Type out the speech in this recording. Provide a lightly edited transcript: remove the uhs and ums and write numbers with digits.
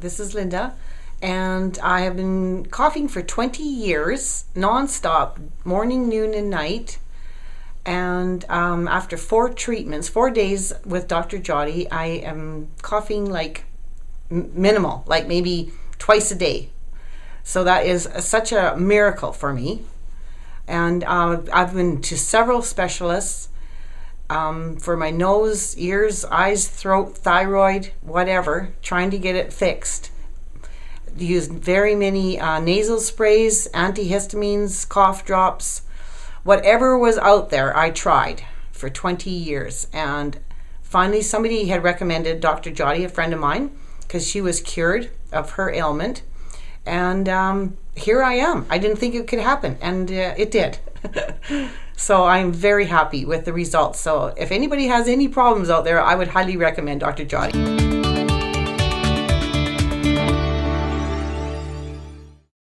This is Linda, and I have been coughing for 20 years, nonstop, morning, noon, and night. And after 4 days with Dr. Jody, I am coughing like minimal, like maybe twice a day. So that is such a miracle for me. And I've been to several specialists for my nose, ears, eyes, throat, thyroid, whatever, trying to get it fixed. Used very many nasal sprays, antihistamines, cough drops, whatever was out there, I tried for 20 years. And finally, somebody had recommended Dr. Jody, a friend of mine, because she was cured of her ailment. And here I am. I didn't think it could happen, and it did. So I'm very happy with the results. So if anybody has any problems out there, I would highly recommend Dr. Jody.